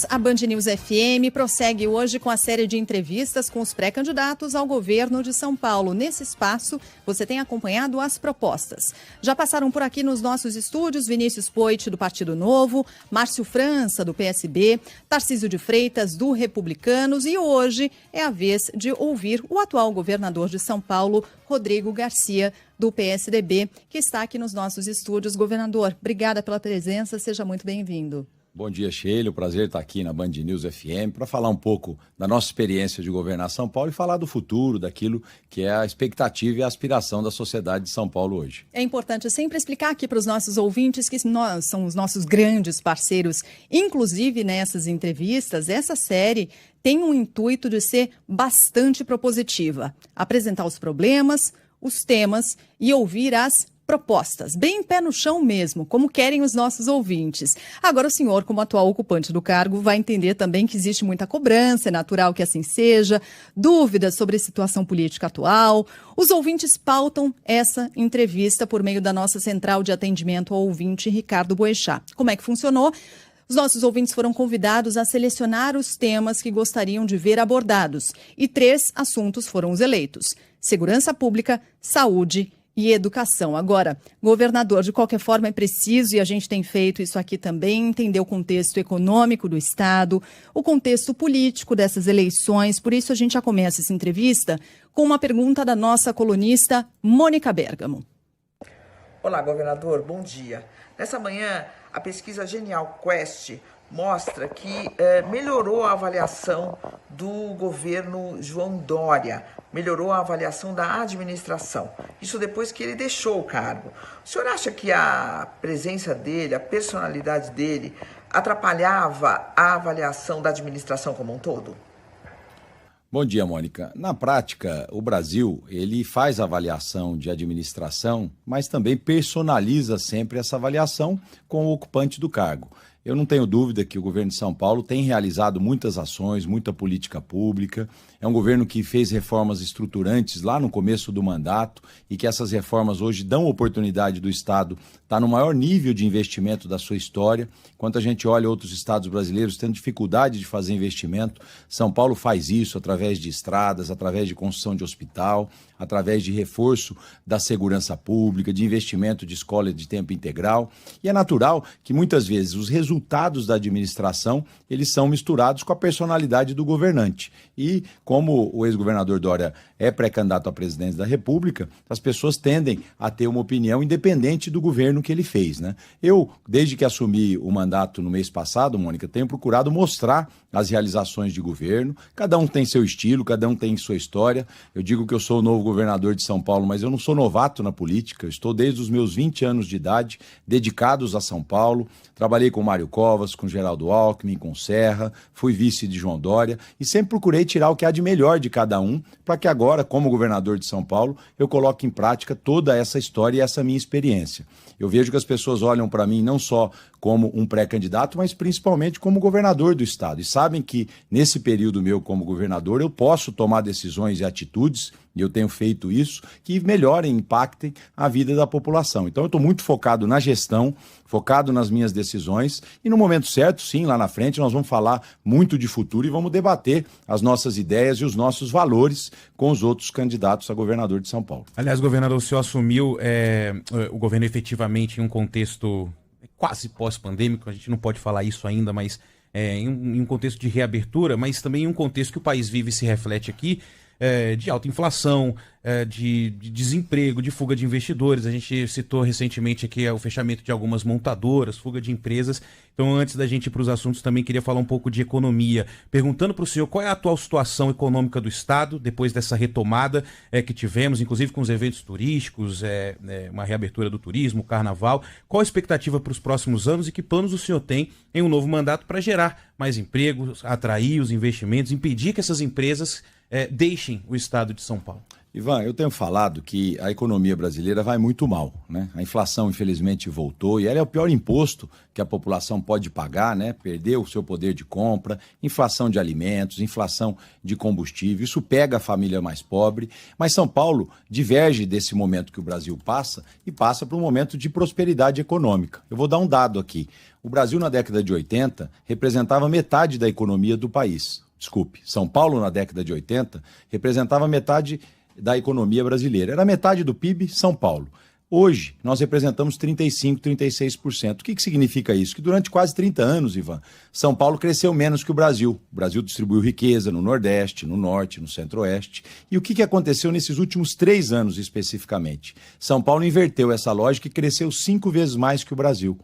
A Band News FM prossegue hoje com a série de entrevistas com os pré-candidatos ao governo de São Paulo. Nesse espaço, você tem acompanhado as propostas. Já passaram por aqui nos nossos estúdios Vinícius Poit, do Partido Novo, Márcio França, do PSB, Tarcísio de Freitas, do Republicanos, e hoje é a vez de ouvir o atual governador de São Paulo, Rodrigo Garcia, do PSDB, que está aqui nos nossos estúdios. Governador, obrigada pela presença, seja muito bem-vindo. Bom dia, Sheila. O prazer estar aqui na Band News FM para falar um pouco da nossa experiência de governar São Paulo e falar do futuro, daquilo que é a expectativa e a aspiração da sociedade de São Paulo hoje. É importante sempre explicar aqui para os nossos ouvintes que nós são os nossos grandes parceiros, inclusive nessas entrevistas. Essa série tem um intuito de ser bastante propositiva, apresentar os problemas, os temas e ouvir as propostas, bem pé no chão mesmo, como querem os nossos ouvintes. Agora o senhor, como atual ocupante do cargo, vai entender também que existe muita cobrança, é natural que assim seja, dúvidas sobre a situação política atual. Os ouvintes pautam essa entrevista por meio da nossa central de atendimento ao ouvinte, Ricardo Boechat. Como é que funcionou? Os nossos ouvintes foram convidados a selecionar os temas que gostariam de ver abordados. E 3 assuntos foram os eleitos: segurança pública, saúde e educação. Agora, governador, de qualquer forma é preciso, e a gente tem feito isso aqui também, entender o contexto econômico do Estado, o contexto político dessas eleições. Por isso a gente já começa essa entrevista com uma pergunta da nossa colunista Mônica Bergamo. Olá, governador, bom dia. Nessa manhã, a pesquisa Genial Quest mostra que melhorou a avaliação do governo João Dória, melhorou a avaliação da administração. Isso depois que ele deixou o cargo. O senhor acha que a presença dele, a personalidade dele, atrapalhava a avaliação da administração como um todo? Bom dia, Mônica. Na prática, o Brasil, ele faz avaliação de administração, mas também personaliza sempre essa avaliação com o ocupante do cargo. Eu não tenho dúvida que o governo de São Paulo tem realizado muitas ações, muita política pública. É um governo que fez reformas estruturantes lá no começo do mandato e que essas reformas hoje dão oportunidade do Estado estar no maior nível de investimento da sua história. Enquanto a gente olha outros estados brasileiros tendo dificuldade de fazer investimento, São Paulo faz isso através de estradas, através de construção de hospital, através de reforço da segurança pública, de investimento de escola de tempo integral. E é natural que muitas vezes os resultados da administração eles são misturados com a personalidade do governante. E como o ex-governador Dória é pré-candidato à presidência da República, as pessoas tendem a ter uma opinião independente do governo que ele fez, né? Eu, desde que assumi o mandato no mês passado, Mônica, tenho procurado mostrar as realizações de governo. Cada um tem seu estilo, cada um tem sua história. Eu digo que eu sou o novo governador de São Paulo, mas eu não sou novato na política. Eu estou desde os meus 20 anos de idade dedicados a São Paulo. Trabalhei com Mário Covas, com Geraldo Alckmin, com Serra, fui vice de João Dória e sempre procurei tirar o que há de melhor de cada um para que agora, como governador de São Paulo, eu coloque em prática toda essa história e essa minha experiência. Eu vejo que as pessoas olham para mim não só como um pré-candidato, mas principalmente como governador do Estado. E sabem que nesse período meu como governador eu posso tomar decisões e atitudes, e eu tenho feito isso, que melhorem, impactem a vida da população. Então eu estou muito focado na gestão, focado nas minhas decisões, e no momento certo, sim, lá na frente, nós vamos falar muito de futuro e vamos debater as nossas ideias e os nossos valores com os outros candidatos a governador de São Paulo. Aliás, governador, o senhor assumiu o governo efetivamente em um contexto quase pós-pandêmico, a gente não pode falar isso ainda, mas em um contexto de reabertura, mas também em um contexto que o país vive e se reflete aqui, de alta inflação, de desemprego, de fuga de investidores. A gente citou recentemente aqui o fechamento de algumas montadoras, fuga de empresas. Então, antes da gente ir para os assuntos, também queria falar um pouco de economia. Perguntando para o senhor qual é a atual situação econômica do Estado, depois dessa retomada que tivemos, inclusive com os eventos turísticos, uma reabertura do turismo, carnaval. Qual a expectativa para os próximos anos e que planos o senhor tem em um novo mandato para gerar mais empregos, atrair os investimentos, impedir que essas empresas deixem o Estado de São Paulo? Ivan, eu tenho falado que a economia brasileira vai muito mal, né? A inflação, infelizmente, voltou e ela é o pior imposto que a população pode pagar, né? Perdeu o seu poder de compra, inflação de alimentos, inflação de combustível, isso pega a família mais pobre, mas São Paulo diverge desse momento que o Brasil passa e passa para um momento de prosperidade econômica. Eu vou dar um dado aqui. O Brasil, na década de 80, representava metade da economia do país. Desculpe, São Paulo, na década de 80, representava metade da economia brasileira. Era metade do PIB, São Paulo. Hoje, nós representamos 35%, 36%. O que significa isso? Que durante quase 30 anos, Ivan, São Paulo cresceu menos que o Brasil. O Brasil distribuiu riqueza no Nordeste, no Norte, no Centro-Oeste. E o que aconteceu nesses últimos 3 anos, especificamente? São Paulo inverteu essa lógica e cresceu 5 vezes mais que o Brasil.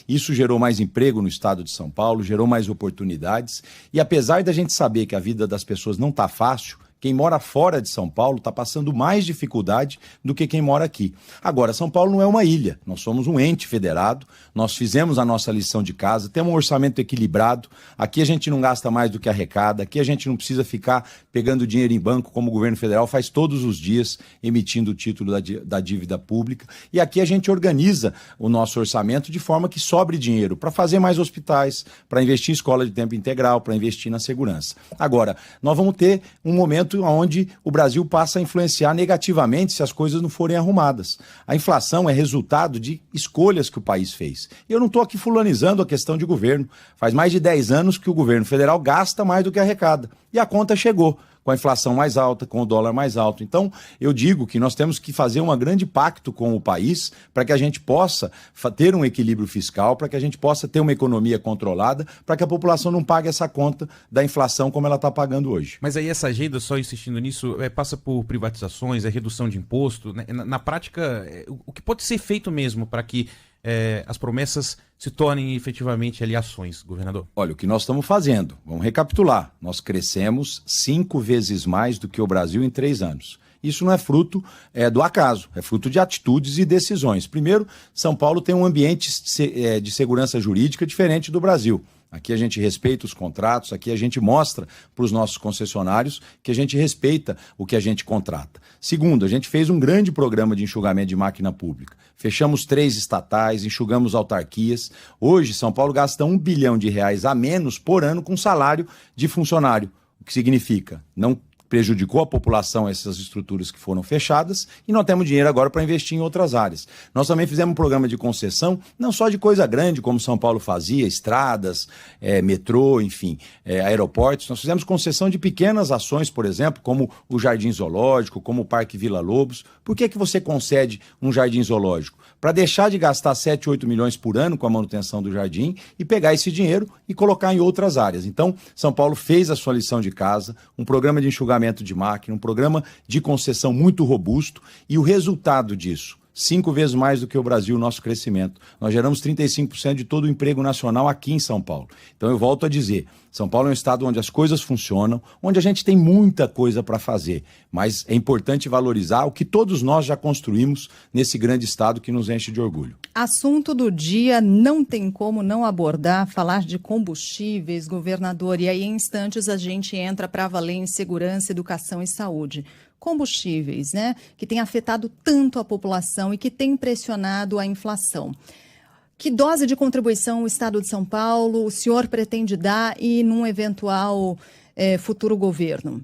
Isso gerou mais emprego no estado de São Paulo, gerou mais oportunidades. E apesar da gente saber que a vida das pessoas não está fácil, quem mora fora de São Paulo está passando mais dificuldade do que quem mora aqui. Agora, São Paulo não é uma ilha, nós somos um ente federado, nós fizemos a nossa lição de casa, temos um orçamento equilibrado, aqui a gente não gasta mais do que arrecada, aqui a gente não precisa ficar pegando dinheiro em banco como o governo federal faz todos os dias, emitindo o título da dívida pública, e aqui a gente organiza o nosso orçamento de forma que sobre dinheiro para fazer mais hospitais, para investir em escola de tempo integral, para investir na segurança. Agora, nós vamos ter um momento onde o Brasil passa a influenciar negativamente se as coisas não forem arrumadas. A inflação é resultado de escolhas que o país fez. E eu não estou aqui fulanizando a questão de governo. Faz mais de 10 anos que o governo federal gasta mais do que arrecada. E a conta chegou, com a inflação mais alta, com o dólar mais alto. Então, eu digo que nós temos que fazer um grande pacto com o país para que a gente possa ter um equilíbrio fiscal, para que a gente possa ter uma economia controlada, para que a população não pague essa conta da inflação como ela está pagando hoje. Mas aí essa agenda, só insistindo nisso, passa por privatizações, redução de imposto. Né? Na prática, o que pode ser feito mesmo para que as promessas se tornem efetivamente ali ações, governador? Olha, o que nós estamos fazendo, vamos recapitular, nós crescemos 5 vezes mais do que o Brasil em 3 anos. Isso não é fruto do acaso, é fruto de atitudes e decisões. Primeiro, São Paulo tem um ambiente de segurança jurídica diferente do Brasil. Aqui a gente respeita os contratos, aqui a gente mostra para os nossos concessionários que a gente respeita o que a gente contrata. Segundo, a gente fez um grande programa de enxugamento de máquina pública. Fechamos 3 estatais, enxugamos autarquias. Hoje, São Paulo gasta R$1 bilhão a menos por ano com salário de funcionário. O que significa? Não prejudicou a população essas estruturas que foram fechadas e nós temos dinheiro agora para investir em outras áreas. Nós também fizemos um programa de concessão, não só de coisa grande, como São Paulo fazia, estradas, metrô, enfim, aeroportos. Nós fizemos concessão de pequenas ações, por exemplo, como o Jardim Zoológico, como o Parque Vila Lobos. Por que você concede um jardim zoológico? Para deixar de gastar 7, 8 milhões por ano com a manutenção do jardim e pegar esse dinheiro e colocar em outras áreas. Então, São Paulo fez a sua lição de casa, um programa de enxugamento de máquina, um programa de concessão muito robusto e o resultado disso, 5 vezes mais do que o Brasil, o nosso crescimento. Nós geramos 35% de todo o emprego nacional aqui em São Paulo. Então eu volto a dizer, São Paulo é um estado onde as coisas funcionam, onde a gente tem muita coisa para fazer, mas é importante valorizar o que todos nós já construímos nesse grande estado que nos enche de orgulho. Assunto do dia, não tem como não abordar, falar de combustíveis, governador, e aí em instantes a gente entra para valer em segurança, educação e saúde. Combustíveis, né, que tem afetado tanto a população e que tem pressionado a inflação. Que dose de contribuição o Estado de São Paulo o senhor pretende dar e num eventual futuro governo?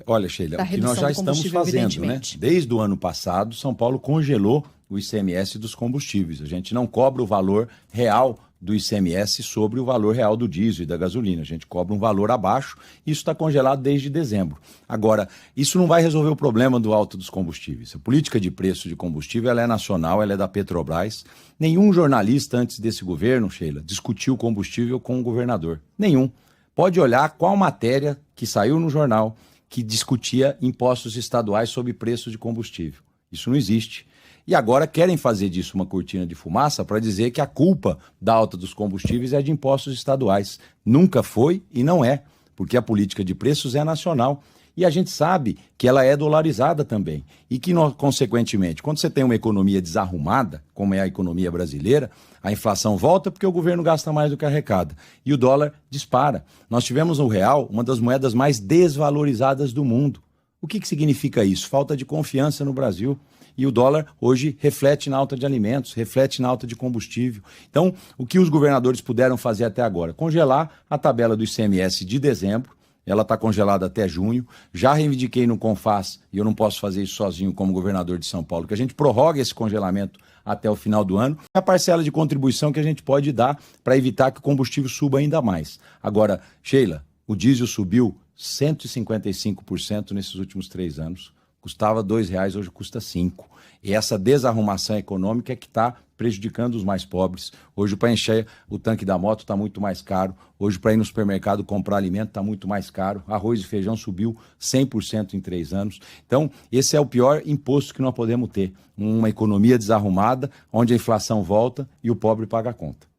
Olha, Sheila, o que nós já estamos fazendo, né? Desde o ano passado, São Paulo congelou o ICMS dos combustíveis. A gente não cobra o valor real do ICMS sobre o valor real do diesel e da gasolina. A gente cobra um valor abaixo e isso está congelado desde dezembro. Agora, isso não vai resolver o problema do alto dos combustíveis. A política de preço de combustível ela é nacional, ela é da Petrobras. Nenhum jornalista antes desse governo, Sheila, discutiu combustível com o governador. Nenhum. Pode olhar qual matéria que saiu no jornal que discutia impostos estaduais sobre preço de combustível. Isso não existe. E agora querem fazer disso uma cortina de fumaça para dizer que a culpa da alta dos combustíveis é de impostos estaduais. Nunca foi e não é, porque a política de preços é nacional. E a gente sabe que ela é dolarizada também. E que, consequentemente, quando você tem uma economia desarrumada, como é a economia brasileira, a inflação volta porque o governo gasta mais do que arrecada. E o dólar dispara. Nós tivemos no real uma das moedas mais desvalorizadas do mundo. O que significa isso? Falta de confiança no Brasil. E o dólar hoje reflete na alta de alimentos, reflete na alta de combustível. Então, o que os governadores puderam fazer até agora? Congelar a tabela do ICMS de dezembro, ela está congelada até junho. Já reivindiquei no CONFAS, e eu não posso fazer isso sozinho como governador de São Paulo, que a gente prorrogue esse congelamento até o final do ano. A parcela de contribuição que a gente pode dar para evitar que o combustível suba ainda mais. Agora, Sheila, o diesel subiu 155% nesses últimos 3 anos. Custava R$2, hoje custa 5. E essa desarrumação econômica é que está prejudicando os mais pobres. Hoje, para encher o tanque da moto está muito mais caro. Hoje, para ir no supermercado comprar alimento está muito mais caro. Arroz e feijão subiu 100% em 3 anos. Então, esse é o pior imposto que nós podemos ter. Uma economia desarrumada, onde a inflação volta e o pobre paga a conta.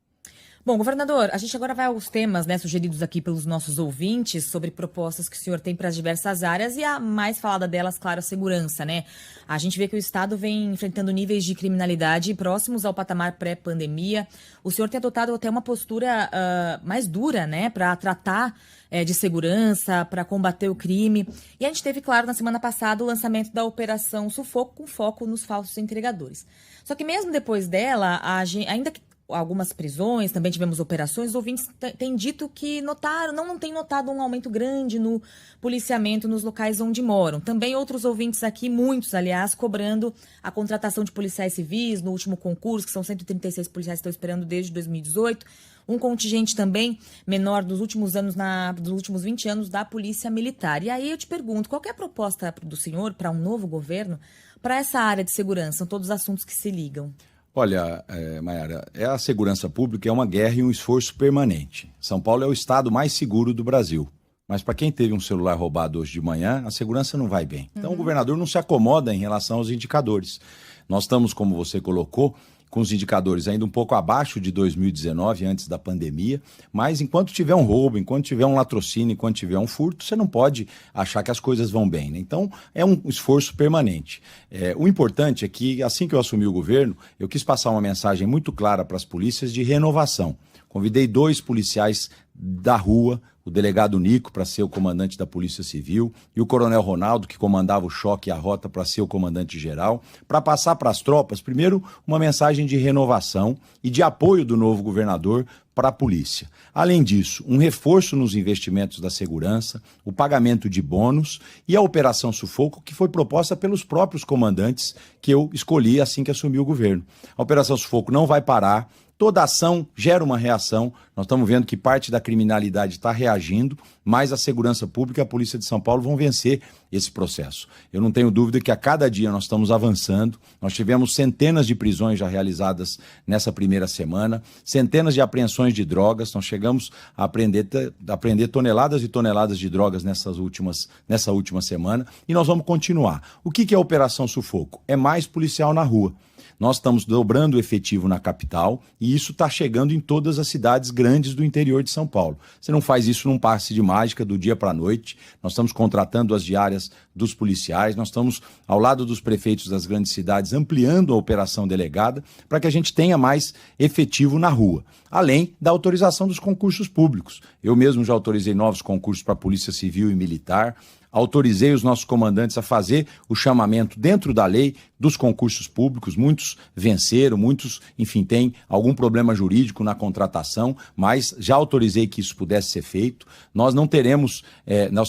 Bom, governador, a gente agora vai aos temas, né, sugeridos aqui pelos nossos ouvintes sobre propostas que o senhor tem para as diversas áreas e a mais falada delas, claro, a segurança, né? A gente vê que o Estado vem enfrentando níveis de criminalidade próximos ao patamar pré-pandemia. O senhor tem adotado até uma postura mais dura, né, para tratar de segurança, para combater o crime. E a gente teve, claro, na semana passada o lançamento da Operação Sufoco com foco nos falsos entregadores. Só que mesmo depois dela, ainda que algumas prisões, também tivemos operações, os ouvintes têm dito que não têm notado um aumento grande no policiamento nos locais onde moram. Também outros ouvintes aqui, muitos, aliás, cobrando a contratação de policiais civis no último concurso, que são 136 policiais que estão esperando desde 2018. Um contingente também menor dos últimos anos, dos últimos 20 anos, da Polícia Militar. E aí eu te pergunto, qual que é a proposta do senhor para um novo governo para essa área de segurança? São todos assuntos que se ligam. Olha, Mayara, a segurança pública é uma guerra e um esforço permanente. São Paulo é o estado mais seguro do Brasil. Mas para quem teve um celular roubado hoje de manhã, a segurança não vai bem. Então o governador não se acomoda em relação aos indicadores. Nós estamos, como você colocou, com os indicadores ainda um pouco abaixo de 2019, antes da pandemia, mas enquanto tiver um roubo, enquanto tiver um latrocínio, enquanto tiver um furto, você não pode achar que as coisas vão bem, né? Então, é um esforço permanente. O importante é que, assim que eu assumi o governo, eu quis passar uma mensagem muito clara para as polícias de renovação. Convidei 2 policiais da rua, o delegado Nico para ser o comandante da Polícia Civil e o coronel Ronaldo, que comandava o choque e a rota, para ser o comandante geral, para passar para as tropas, primeiro, uma mensagem de renovação e de apoio do novo governador para a polícia. Além disso, um reforço nos investimentos da segurança, o pagamento de bônus e a Operação Sufoco, que foi proposta pelos próprios comandantes que eu escolhi assim que assumi o governo. A Operação Sufoco não vai parar. Toda ação gera uma reação. Nós estamos vendo que parte da criminalidade está reagindo, mas a segurança pública e a Polícia de São Paulo vão vencer esse processo. Eu não tenho dúvida que a cada dia nós estamos avançando. Nós tivemos centenas de prisões já realizadas nessa primeira semana, centenas de apreensões de drogas. Nós chegamos a apreender toneladas e toneladas de drogas nessa última semana e nós vamos continuar. O que é a Operação Sufoco? É mais policial na rua. Nós estamos dobrando o efetivo na capital e isso está chegando em todas as cidades grandes do interior de São Paulo. Você não faz isso num passe de mágica do dia para a noite. Nós estamos contratando as diárias dos policiais, nós estamos, ao lado dos prefeitos das grandes cidades, ampliando a operação delegada para que a gente tenha mais efetivo na rua, além da autorização dos concursos públicos. Eu mesmo já autorizei novos concursos para a Polícia Civil e Militar, autorizei os nossos comandantes a fazer o chamamento dentro da lei dos concursos públicos. Muitos venceram, muitos, enfim, têm algum problema jurídico na contratação, mas já autorizei que isso pudesse ser feito. Nós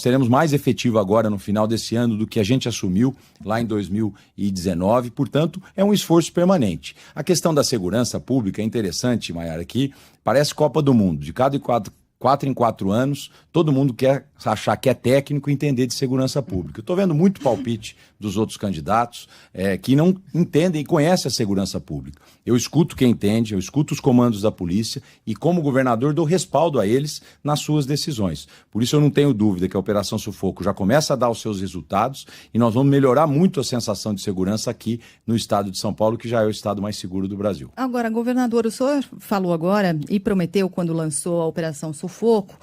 teremos mais efetivo agora no final desse ano do que a gente assumiu lá em 2019, portanto, é um esforço permanente. A questão da segurança pública é interessante, Mayara, que parece Copa do Mundo, de 4 em 4 anos, todo mundo quer achar que é técnico e entender de segurança pública. Eu estou vendo muito palpite dos outros candidatos que não entendem e conhecem a segurança pública. Eu escuto quem entende, eu escuto os comandos da polícia e, como governador, dou respaldo a eles nas suas decisões. Por isso eu não tenho dúvida que a Operação Sufoco já começa a dar os seus resultados e nós vamos melhorar muito a sensação de segurança aqui no estado de São Paulo, que já é o estado mais seguro do Brasil. Agora, governador, o senhor falou agora e prometeu, quando lançou a Operação Sufoco,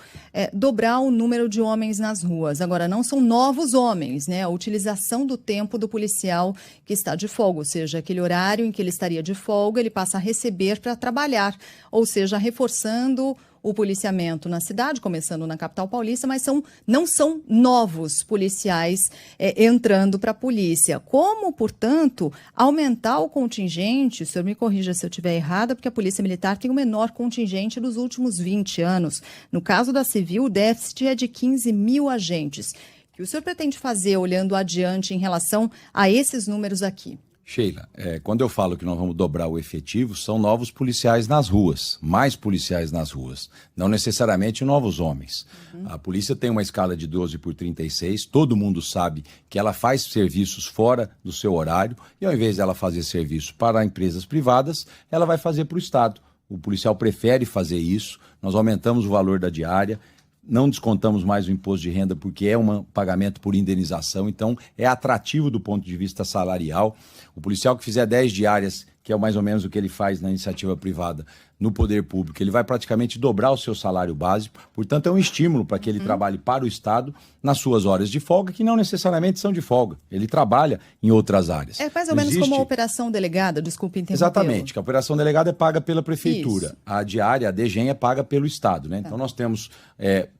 dobrar o número de homens nas ruas. Agora, não são novos homens, né? A utilização do tempo do policial que está de folga, ou seja, aquele horário em que ele estaria de folga, ele passa a receber para trabalhar, ou seja, reforçando o policiamento na cidade, começando na capital paulista, mas não são novos policiais entrando para a polícia. Como, portanto, aumentar o contingente, o senhor me corrija se eu estiver errada, porque a Polícia Militar tem o menor contingente dos últimos 20 anos. No caso da Civil, o déficit é de 15 mil agentes. O que o senhor pretende fazer olhando adiante em relação a esses números aqui? Sheila, quando eu falo que nós vamos dobrar o efetivo, são novos policiais nas ruas, mais policiais nas ruas, não necessariamente novos homens. A polícia tem uma escala de 12/36, todo mundo sabe que ela faz serviços fora do seu horário e ao invés dela fazer serviço para empresas privadas, ela vai fazer para o Estado. O policial prefere fazer isso, nós aumentamos o valor da diária, não descontamos mais o imposto de renda porque é um pagamento por indenização, então é atrativo do ponto de vista salarial. O policial que fizer 10 diárias, que é mais ou menos o que ele faz na iniciativa privada, no poder público, ele vai praticamente dobrar o seu salário básico, portanto é um estímulo para que ele trabalhe para o Estado nas suas horas de folga, que não necessariamente são de folga, ele trabalha em outras áreas. É mais ou menos como a operação delegada, desculpe interromper. Exatamente, que a operação delegada é paga pela prefeitura, isso. A diária, a DGEM, é paga pelo Estado, né? Então nós temos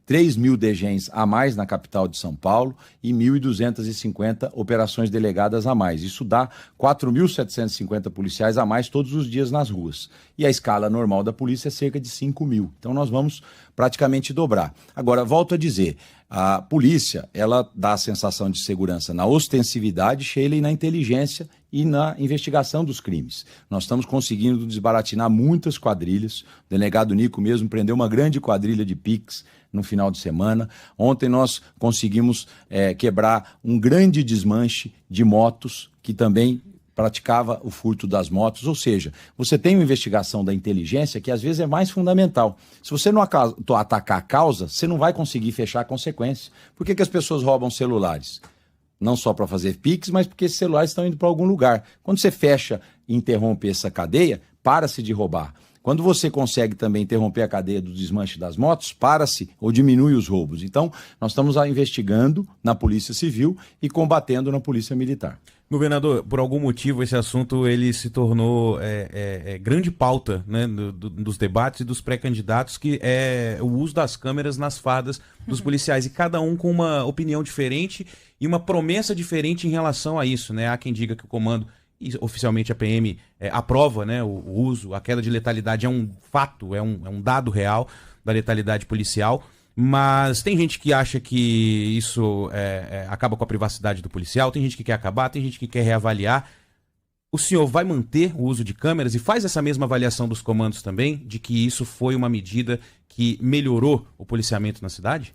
3 mil DGEMs a mais na capital de São Paulo e 1.250 operações delegadas a mais. Isso dá 4.750 policiais a mais todos os dias nas ruas. E a escala normal da polícia é cerca de 5 mil. Então nós vamos praticamente dobrar. Agora, volto a dizer, a polícia, ela dá a sensação de segurança na ostensividade, Sheila, e na inteligência e na investigação dos crimes. Nós estamos conseguindo desbaratinar muitas quadrilhas. O delegado Nico mesmo prendeu uma grande quadrilha de Pix no final de semana. Ontem nós conseguimos quebrar um grande desmanche de motos que também praticava o furto das motos, ou seja, você tem uma investigação da inteligência que às vezes é mais fundamental. Se você não atacar a causa, você não vai conseguir fechar a consequência. Por que as pessoas roubam celulares? Não só para fazer Pix, mas porque esses celulares estão indo para algum lugar. Quando você fecha e interrompe essa cadeia, para-se de roubar. Quando você consegue também interromper a cadeia do desmanche das motos, para-se ou diminui os roubos. Então, nós estamos investigando na Polícia Civil e combatendo na Polícia Militar. Governador, por algum motivo esse assunto ele se tornou grande pauta, né, dos debates e dos pré-candidatos, que é o uso das câmeras nas fardas dos policiais, e cada um com uma opinião diferente e uma promessa diferente em relação a isso, né? Há quem diga que o comando, e oficialmente a PM aprova, né, o uso, a queda de letalidade é um fato, é um dado real da letalidade policial. Mas tem gente que acha que isso acaba com a privacidade do policial, tem gente que quer acabar, tem gente que quer reavaliar. O senhor vai manter o uso de câmeras e faz essa mesma avaliação dos comandos também, de que isso foi uma medida que melhorou o policiamento na cidade?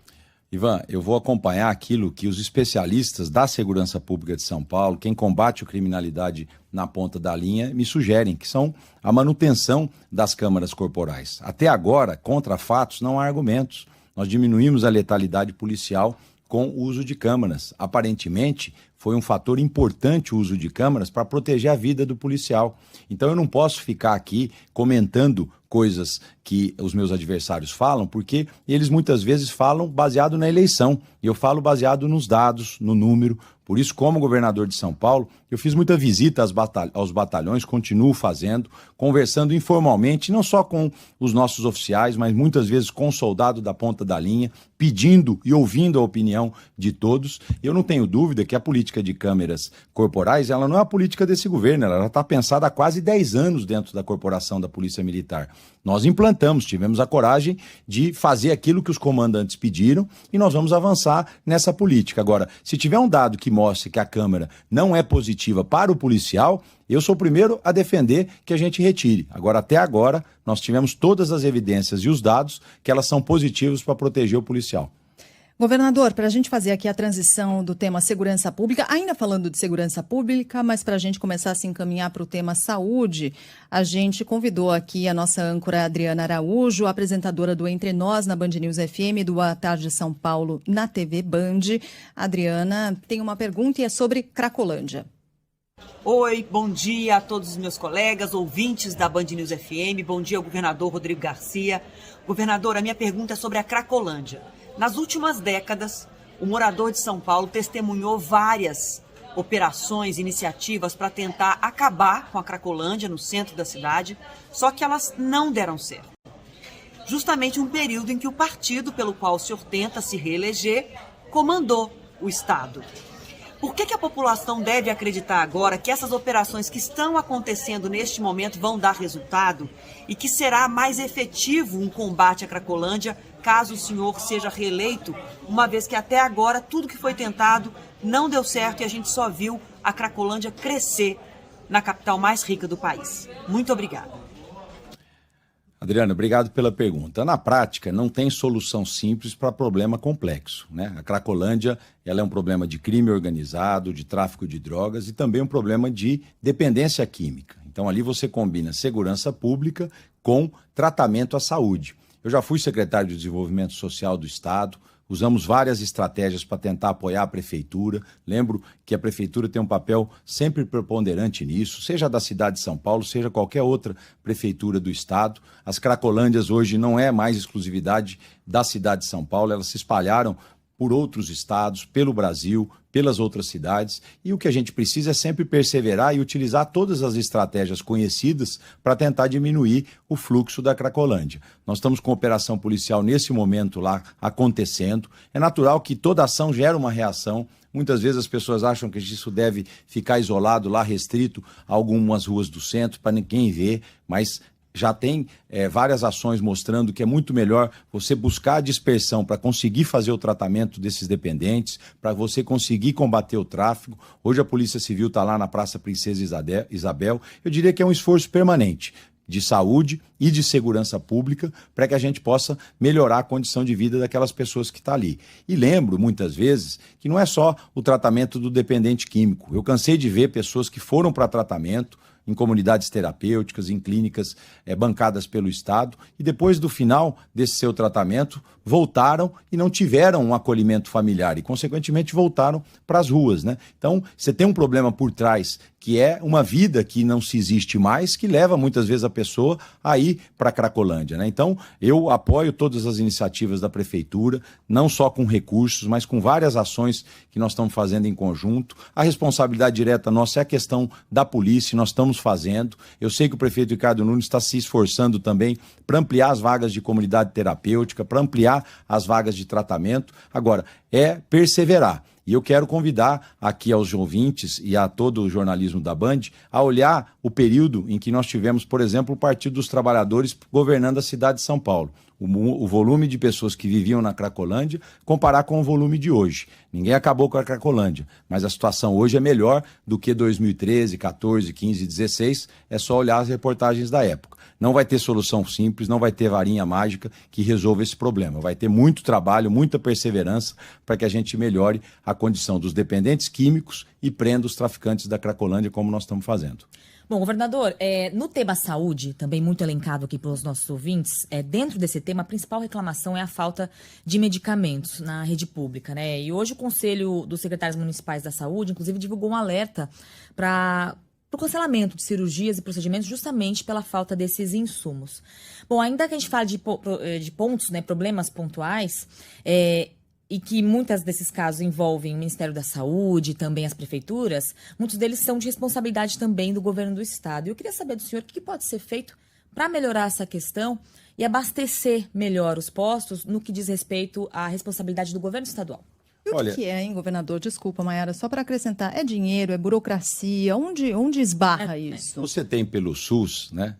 Ivan, eu vou acompanhar aquilo que os especialistas da segurança pública de São Paulo, quem combate a criminalidade na ponta da linha, me sugerem, que são a manutenção das câmaras corporais. Até agora, contra fatos, não há argumentos. Nós diminuímos a letalidade policial com o uso de câmeras. Aparentemente, foi um fator importante o uso de câmeras para proteger a vida do policial. Então eu não posso ficar aqui comentando coisas que os meus adversários falam, porque eles muitas vezes falam baseado na eleição, e eu falo baseado nos dados, no número. Por isso, como governador de São Paulo, eu fiz muita visita aos batalhões, continuo fazendo, conversando informalmente, não só com os nossos oficiais, mas muitas vezes com o soldado da ponta da linha, pedindo e ouvindo a opinião de todos. Eu não tenho dúvida que a política de câmeras corporais, ela não é a política desse governo, ela está pensada há quase 10 anos dentro da corporação da Polícia Militar. Nós implantamos, tivemos a coragem de fazer aquilo que os comandantes pediram e nós vamos avançar nessa política. Agora, se tiver um dado que mostre que a câmera não é positiva para o policial, eu sou o primeiro a defender que a gente retire. Agora, até agora, nós tivemos todas as evidências e os dados que elas são positivos para proteger o policial. Governador, para a gente fazer aqui a transição do tema segurança pública, ainda falando de segurança pública, mas para a gente começar a se encaminhar para o tema saúde, a gente convidou aqui a nossa âncora Adriana Araújo, apresentadora do Entre Nós na Band News FM, do Boa Tarde São Paulo na TV Band. Adriana tem uma pergunta e é sobre Cracolândia. Oi, bom dia a todos os meus colegas, ouvintes da Band News FM, bom dia ao governador Rodrigo Garcia. Governador, a minha pergunta é sobre a Cracolândia. Nas últimas décadas, o morador de São Paulo testemunhou várias operações, iniciativas para tentar acabar com a Cracolândia no centro da cidade, só que elas não deram certo. justamente um período em que o partido pelo qual o senhor tenta se reeleger comandou o Estado. Por que a população deve acreditar agora que essas operações que estão acontecendo neste momento vão dar resultado e que será mais efetivo um combate à Cracolândia caso o senhor seja reeleito, uma vez que até agora tudo que foi tentado não deu certo e a gente só viu a Cracolândia crescer na capital mais rica do país? Muito obrigada. Adriana, obrigado pela pergunta. Na prática, não tem solução simples para problema complexo, né? A Cracolândia, ela é um problema de crime organizado, de tráfico de drogas e também um problema de dependência química. Então, ali você combina segurança pública com tratamento à saúde. Eu já fui secretário de Desenvolvimento Social do Estado, usamos várias estratégias para tentar apoiar a prefeitura. Lembro que a prefeitura tem um papel sempre preponderante nisso, seja da cidade de São Paulo, seja qualquer outra prefeitura do estado. As Cracolândias hoje não é mais exclusividade da cidade de São Paulo, elas se espalharam por outros estados, pelo Brasil, pelas outras cidades, e o que a gente precisa é sempre perseverar e utilizar todas as estratégias conhecidas para tentar diminuir o fluxo da Cracolândia. Nós estamos com operação policial nesse momento lá acontecendo. É natural que toda ação gera uma reação. Muitas vezes as pessoas acham que isso deve ficar isolado lá, restrito a algumas ruas do centro, para ninguém ver, mas já tem várias ações mostrando que é muito melhor você buscar a dispersão para conseguir fazer o tratamento desses dependentes, para você conseguir combater o tráfico. Hoje a Polícia Civil está lá na Praça Princesa Isabel. Eu diria que é um esforço permanente de saúde e de segurança pública para que a gente possa melhorar a condição de vida daquelas pessoas que estão ali. E lembro, muitas vezes, que não é só o tratamento do dependente químico. Eu cansei de ver pessoas que foram para tratamento em comunidades terapêuticas, em clínicas bancadas pelo Estado, e depois do final desse seu tratamento, voltaram e não tiveram um acolhimento familiar e, consequentemente, voltaram para as ruas, né? Então, você tem um problema por trás, que é uma vida que não se existe mais, que leva muitas vezes a pessoa a ir para a Cracolândia, né? Então, eu apoio todas as iniciativas da Prefeitura, não só com recursos, mas com várias ações que nós estamos fazendo em conjunto. A responsabilidade direta nossa é a questão da polícia, nós estamos fazendo. Eu sei que o prefeito Ricardo Nunes está se esforçando também para ampliar as vagas de comunidade terapêutica, para ampliar as vagas de tratamento. Agora, é perseverar. E eu quero convidar aqui aos ouvintes e a todo o jornalismo da Band a olhar o período em que nós tivemos, por exemplo, o Partido dos Trabalhadores governando a cidade de São Paulo. O volume de pessoas que viviam na Cracolândia, comparar com o volume de hoje. Ninguém acabou com a Cracolândia, mas a situação hoje é melhor do que 2013, 14, 15, 16. É só olhar as reportagens da época. Não vai ter solução simples, não vai ter varinha mágica que resolva esse problema. Vai ter muito trabalho, muita perseverança para que a gente melhore a condição dos dependentes químicos e prenda os traficantes da Cracolândia, como nós estamos fazendo. Bom, governador, no tema saúde, também muito elencado aqui pelos nossos ouvintes, dentro desse tema, a principal reclamação é a falta de medicamentos na rede pública, né? E hoje o Conselho dos Secretários Municipais da Saúde, inclusive, divulgou um alerta para o cancelamento de cirurgias e procedimentos justamente pela falta desses insumos. Bom, ainda que a gente fale de pontos, né, problemas pontuais, e que muitos desses casos envolvem o Ministério da Saúde e também as prefeituras, muitos deles são de responsabilidade também do governo do Estado. E eu queria saber do senhor o que pode ser feito para melhorar essa questão e abastecer melhor os postos no que diz respeito à responsabilidade do governo estadual. E o que é, hein, governador? Desculpa, Maiara, só para acrescentar, é dinheiro, é burocracia? Onde esbarra isso? Você tem pelo SUS, né,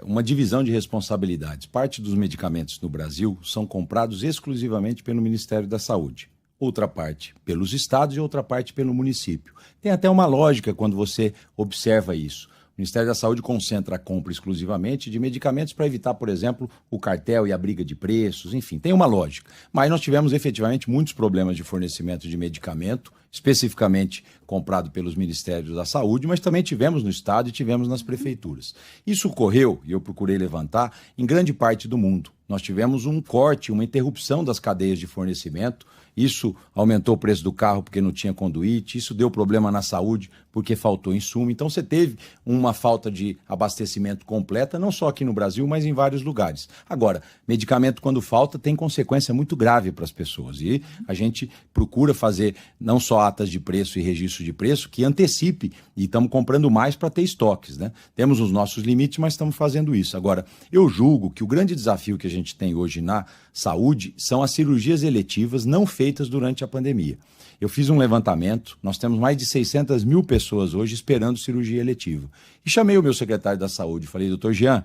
uma divisão de responsabilidades. Parte dos medicamentos no Brasil são comprados exclusivamente pelo Ministério da Saúde. Outra parte pelos estados e outra parte pelo município. Tem até uma lógica quando você observa isso. O Ministério da Saúde concentra a compra exclusivamente de medicamentos para evitar, por exemplo, o cartel e a briga de preços, enfim, tem uma lógica. Mas nós tivemos efetivamente muitos problemas de fornecimento de medicamento, especificamente comprado pelos Ministérios da Saúde, mas também tivemos no Estado e tivemos nas prefeituras. Isso ocorreu, e eu procurei levantar, em grande parte do mundo. Nós tivemos um corte, uma interrupção das cadeias de fornecimento. Isso aumentou o preço do carro porque não tinha conduíte, isso deu problema na saúde porque faltou insumo. Então você teve uma falta de abastecimento completa, não só aqui no Brasil, mas em vários lugares. Agora, medicamento quando falta tem consequência muito grave para as pessoas e a gente procura fazer não só atas de preço e registro isso de preço que antecipe e estamos comprando mais para ter estoques, né? Temos os nossos limites, mas estamos fazendo isso. Agora, eu julgo que o grande desafio que a gente tem hoje na saúde são as cirurgias eletivas não feitas durante a pandemia. Eu fiz um levantamento, nós temos mais de 600 mil pessoas hoje esperando cirurgia eletiva. E chamei o meu secretário da saúde e falei, doutor Jean,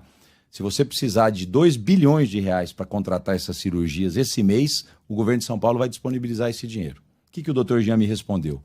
se você precisar de 2 bilhões de reais para contratar essas cirurgias esse mês, o governo de São Paulo vai disponibilizar esse dinheiro. O que o doutor Jean me respondeu?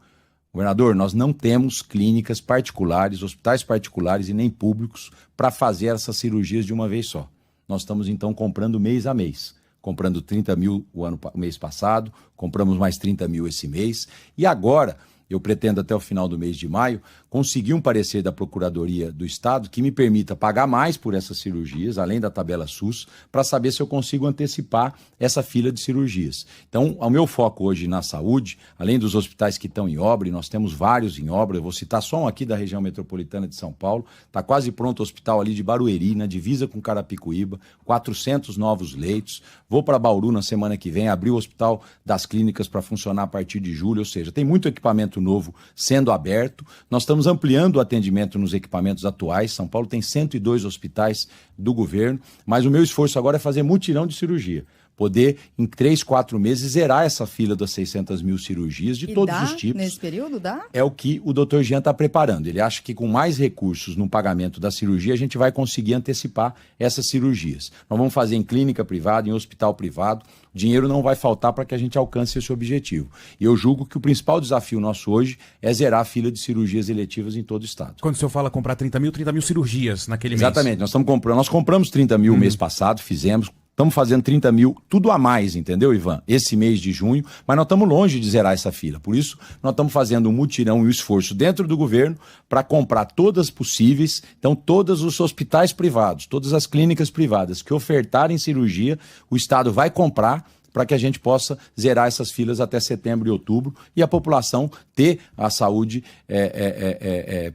Governador, nós não temos clínicas particulares, hospitais particulares e nem públicos para fazer essas cirurgias de uma vez só. Nós estamos então comprando mês a mês. Comprando 30 mil o mês passado, compramos mais 30 mil esse mês e agora eu pretendo até o final do mês de maio conseguir um parecer da Procuradoria do Estado que me permita pagar mais por essas cirurgias, além da tabela SUS, para saber se eu consigo antecipar essa fila de cirurgias. Então, o meu foco hoje na saúde, além dos hospitais que estão em obra, e nós temos vários em obra, eu vou citar só um aqui da região metropolitana de São Paulo, está quase pronto o hospital ali de Barueri, na divisa com Carapicuíba, 400 novos leitos, vou para Bauru na semana que vem, abrir o Hospital das Clínicas para funcionar a partir de julho, ou seja, tem muito equipamento novo sendo aberto, nós estamos ampliando o atendimento nos equipamentos atuais, São Paulo tem 102 hospitais do governo, mas o meu esforço agora é fazer mutirão de cirurgia, poder em 3, 4 meses zerar essa fila das 600 mil cirurgias de todos os tipos. Nesse período dá? É o que o doutor Jean está preparando, ele acha que com mais recursos no pagamento da cirurgia a gente vai conseguir antecipar essas cirurgias. Nós vamos fazer em clínica privada, em hospital privado, dinheiro não vai faltar para que a gente alcance esse objetivo. E eu julgo que o principal desafio nosso hoje é zerar a fila de cirurgias eletivas em todo o estado. Quando o senhor fala comprar 30 mil cirurgias naquele mês. Exatamente, nós compramos 30 mil mês passado, fizemos, estamos fazendo 30 mil, tudo a mais, entendeu, Ivan? Esse mês de junho, mas nós estamos longe de zerar essa fila. Por isso, nós estamos fazendo um mutirão e um esforço dentro do governo para comprar todas possíveis. Então, todos os hospitais privados, todas as clínicas privadas que ofertarem cirurgia, o Estado vai comprar para que a gente possa zerar essas filas até setembro e outubro e a população ter a saúde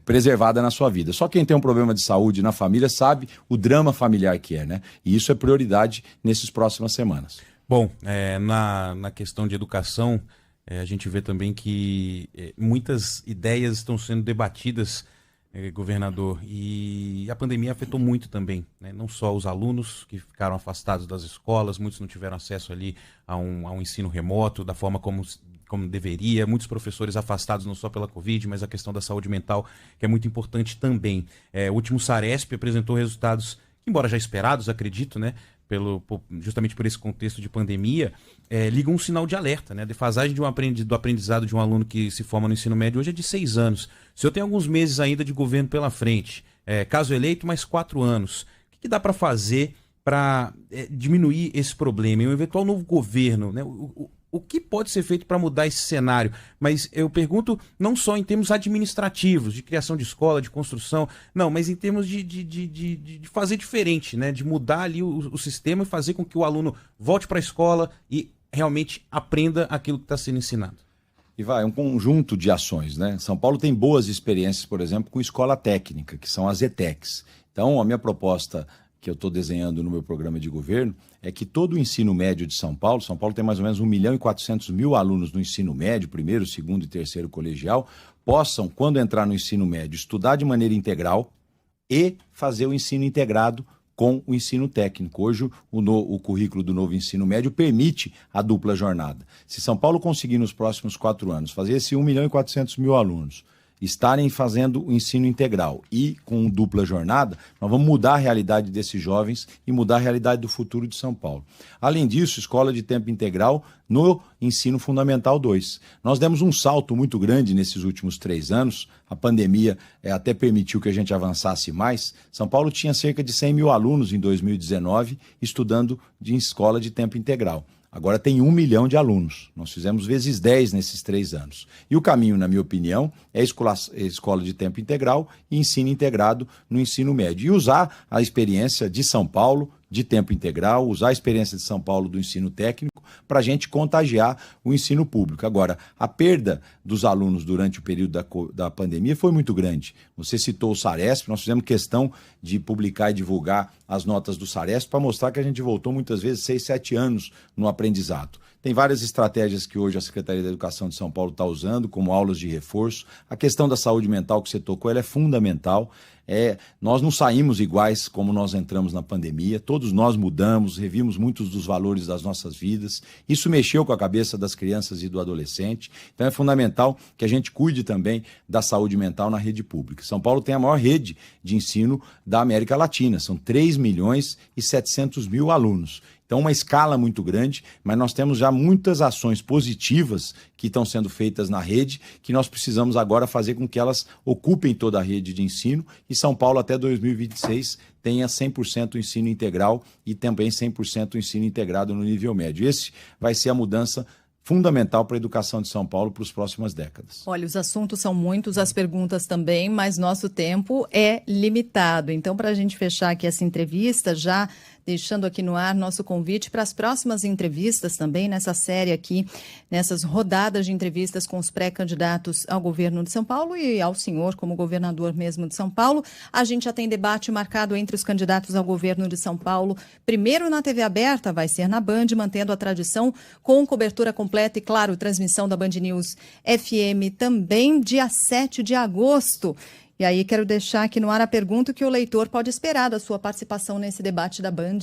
preservada na sua vida. Só quem tem um problema de saúde na família sabe o drama familiar que é, né? E isso é prioridade nessas próximas semanas. Bom, na questão de educação, a gente vê também que muitas ideias estão sendo debatidas, governador, e a pandemia afetou muito também, né? Não só os alunos que ficaram afastados das escolas, muitos não tiveram acesso ali a um ensino remoto da forma como deveria, muitos professores afastados não só pela Covid, mas a questão da saúde mental, que é muito importante também. O último Saresp apresentou resultados, embora já esperados, acredito, né? Justamente por esse contexto de pandemia, liga um sinal de alerta, né? A defasagem do aprendizado de um aluno que se forma no ensino médio hoje é de 6 anos. O senhor tem alguns meses ainda de governo pela frente, caso eleito, mais 4 anos. O que dá para fazer para diminuir esse problema? Em um eventual novo governo, né? O que pode ser feito para mudar esse cenário? Mas eu pergunto não só em termos administrativos, de criação de escola, de construção, não, mas em termos de fazer diferente, né? De mudar ali o sistema e fazer com que o aluno volte para a escola e realmente aprenda aquilo que está sendo ensinado. E vai, um conjunto de ações, né? São Paulo tem boas experiências, por exemplo, com escola técnica, que são as ETECs. Então, a minha proposta que eu estou desenhando no meu programa de governo, é que todo o ensino médio de São Paulo tem mais ou menos 1.400.000 alunos no ensino médio, primeiro, segundo e terceiro colegial, possam, quando entrar no ensino médio, estudar de maneira integral e fazer o ensino integrado com o ensino técnico. Hoje, o currículo do novo ensino médio permite a dupla jornada. Se São Paulo conseguir, nos próximos 4 anos, fazer esse 1.400.000 alunos estarem fazendo o ensino integral e com dupla jornada, nós vamos mudar a realidade desses jovens e mudar a realidade do futuro de São Paulo. Além disso, escola de tempo integral no ensino fundamental 2. Nós demos um salto muito grande nesses últimos 3 anos, a pandemia até permitiu que a gente avançasse mais. São Paulo tinha cerca de 100 mil alunos em 2019 estudando em escola de tempo integral. Agora tem 1 milhão de alunos. Nós fizemos vezes 10 nesses 3 anos. E o caminho, na minha opinião, é escola de tempo integral e ensino integrado no ensino médio. E usar a experiência de São Paulo de tempo integral, usar a experiência de São Paulo do ensino técnico para a gente contagiar o ensino público. Agora, a perda dos alunos durante o período da pandemia foi muito grande. Você citou o Saresp, nós fizemos questão de publicar e divulgar as notas do Saresp para mostrar que a gente voltou muitas vezes 6, 7 anos no aprendizado. Tem várias estratégias que hoje a Secretaria da Educação de São Paulo está usando, como aulas de reforço. A questão da saúde mental que você tocou, ela é fundamental. Nós não saímos iguais como nós entramos na pandemia, todos nós mudamos, revimos muitos dos valores das nossas vidas, isso mexeu com a cabeça das crianças e do adolescente, então é fundamental que a gente cuide também da saúde mental na rede pública. São Paulo tem a maior rede de ensino da América Latina, são 3.700.000 alunos. Então, uma escala muito grande, mas nós temos já muitas ações positivas que estão sendo feitas na rede, que nós precisamos agora fazer com que elas ocupem toda a rede de ensino e São Paulo até 2026 tenha 100% ensino integral e também 100% ensino integrado no nível médio. Esse vai ser a mudança fundamental para a educação de São Paulo para as próximas décadas. Olha, os assuntos são muitos, as perguntas também, mas nosso tempo é limitado. Então, para a gente fechar aqui essa entrevista, já deixando aqui no ar nosso convite para as próximas entrevistas também, nessa série aqui, nessas rodadas de entrevistas com os pré-candidatos ao governo de São Paulo e ao senhor como governador mesmo de São Paulo. A gente já tem debate marcado entre os candidatos ao governo de São Paulo. Primeiro na TV aberta, vai ser na Band, mantendo a tradição, com cobertura completa e, claro, transmissão da Band News FM também, dia 7 de agosto. E aí quero deixar aqui no ar a pergunta que o leitor pode esperar da sua participação nesse debate da Band.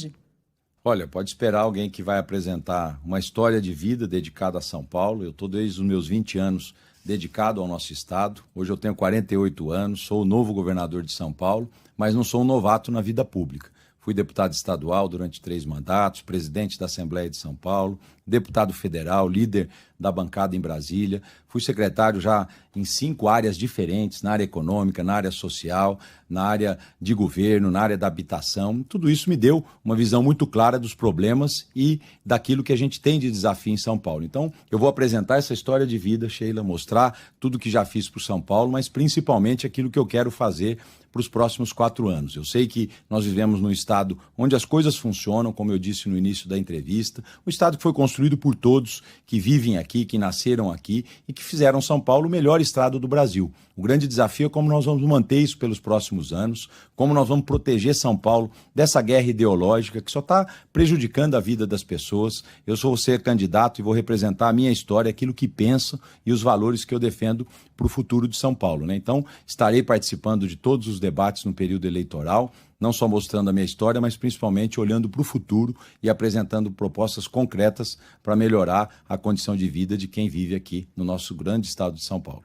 Olha, pode esperar alguém que vai apresentar uma história de vida dedicada a São Paulo. Eu estou desde os meus 20 anos dedicado ao nosso estado. Hoje eu tenho 48 anos, sou o novo governador de São Paulo, mas não sou um novato na vida pública. Fui deputado estadual durante 3 mandatos, presidente da Assembleia de São Paulo, deputado federal, líder da bancada em Brasília. Fui secretário já em 5 áreas diferentes, na área econômica, na área social, na área de governo, na área da habitação. Tudo isso me deu uma visão muito clara dos problemas e daquilo que a gente tem de desafio em São Paulo. Então, eu vou apresentar essa história de vida, Sheila, mostrar tudo que já fiz para São Paulo, mas principalmente aquilo que eu quero fazer para os próximos 4 anos. Eu sei que nós vivemos num estado onde as coisas funcionam, como eu disse no início da entrevista, um estado que foi construído por todos que vivem aqui, que nasceram aqui e que fizeram São Paulo o melhor estado do Brasil. O grande desafio é como nós vamos manter isso pelos próximos anos, como nós vamos proteger São Paulo dessa guerra ideológica que só está prejudicando a vida das pessoas. Eu vou ser candidato e vou representar a minha história, aquilo que penso e os valores que eu defendo para o futuro de São Paulo, né? Então, estarei participando de todos os debates no período eleitoral, não só mostrando a minha história, mas principalmente olhando para o futuro e apresentando propostas concretas para melhorar a condição de vida de quem vive aqui no nosso grande estado de São Paulo.